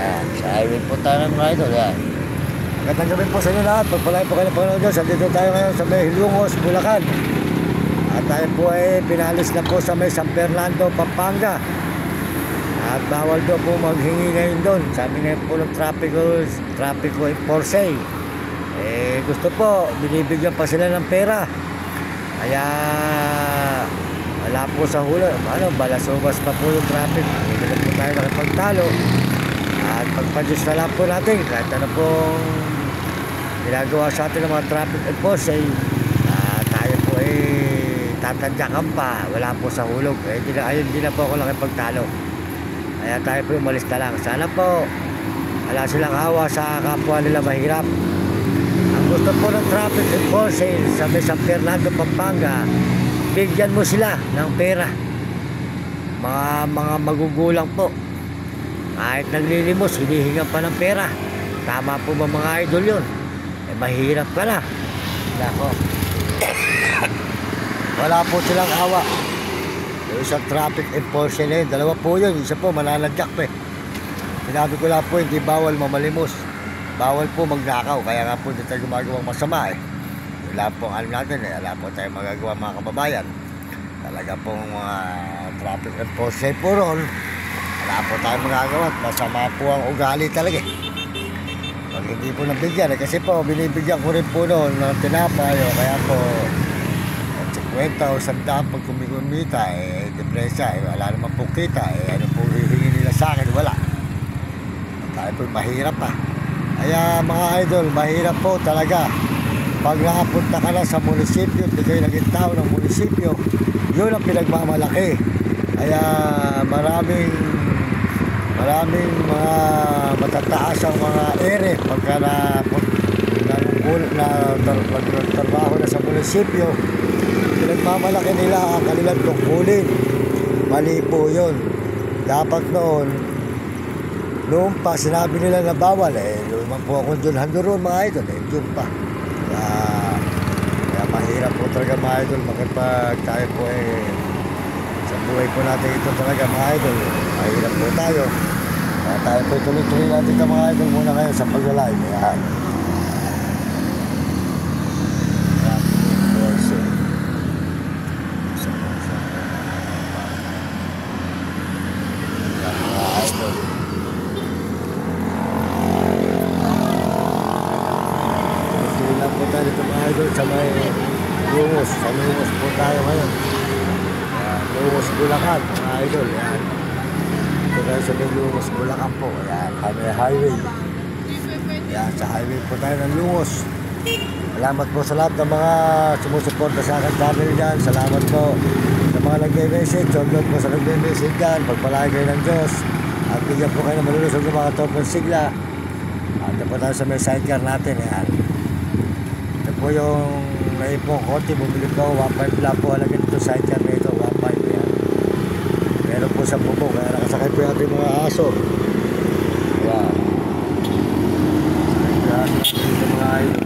Ayan, sa highway po tayo ng mga idol. Ayan. Magandang gabi po sa inyo lahat. Pagpalain po kayo ng Panginoon Diyos. Andito tayo ngayon sa may Ilongos, Bulacan. At tayo po ay pinalis na po sa may San Fernando, Pampanga. At bawal daw po maghingi ngayon doon. Sabi ngayon po ng trapiko enforce. Gusto po, binibigyan pa sila ng pera. Kaya wala po sa hula. Balasubas pa po yung traffic. Hindi na po tayo nakipagtalo. At pagpa-Diyos na lang po natin. Kahit ano pong ginagawa sa atin ng mga traffic enforcement, tayo po tatandyakan pa. Wala po sa hulog. Ayun, di na po ako nakipagtalo. Kaya tayo po umalis na lang. Sana po wala silang hawa sa kapwa nila mahirap. Ang gusto po ng traffic enforcement sa may San Fernando, Pampanga, bigyan mo sila ng pera. Mga magugulang po. Kahit naglilimos, hinihingan pa ng pera. Tama po ba mga idol yun? Mahirap ka na. Nako. Wala po silang hawa. Yung isang traffic enforcement, dalawa po yun. Isa po mananadyak pa. Sinabi ko lang po, hindi bawal mamalimos. Bawal po magnakaw. Kaya nga po hindi tayo gumagawang masama Wala pong alam natin Wala po tayong magagawa mga kababayan. Talaga pong mga traffic enforcement po ron. Wala po tayong magagawa. Masama po ang ugali talaga Pag hindi po nabigyan kasi po binibigyan ko rin po noon ng tinapay kaya po 50 o 100 pag kumikita depresya wala naman po kita ano po hihingi nila sa akin wala. Tayo po mahirap Kaya mga idol, mahirap po talaga. Pag nakapunta ka na sa munisipyo, hindi kayo naging tao ng munisipyo, yun ang pinagmamalaki. Kaya maraming mga matataas ang mga ere pagka nagtrabaho na sa munisipyo, pinagmamalaki nila ang kanilang tungkulin. Mali po yun. Dapat noon pa sinabi nila na bawal lumang po ako dyan handuron mga idol dyan pa kaya mahirap po talaga mga idol makipag tayo po sa buhay po natin ito talaga mga idol mahirap po tayo kaya tayo po tuloy-tuloy natin mga idol muna ngayon sa pag-live yan sa may Ilongos po tayo ngayon Ilongos, Bulacan mga idol yan ito tayo sa may Ilongos, Bulacan po yan, may highway yan, sa highway po tayo ng Ilongos. Salamat po sa lahat ng mga sumusuporta sa akin channel dyan. Salamat po sa mga nag-message, download po sa nag-message dyan, pagpalain kayo ng Diyos at bigyan po kayo ng malulusog ng mga topong sigla at po tayo sa may sidecar natin yan. Po yung naipong konti, bumili po 1.5 lang po halaga dito sa sidecar na ito, 1.5 yan. Meron po sa bubong, kaya nakasakay po natin mga aso. Yan. Sakay po natin mga idol.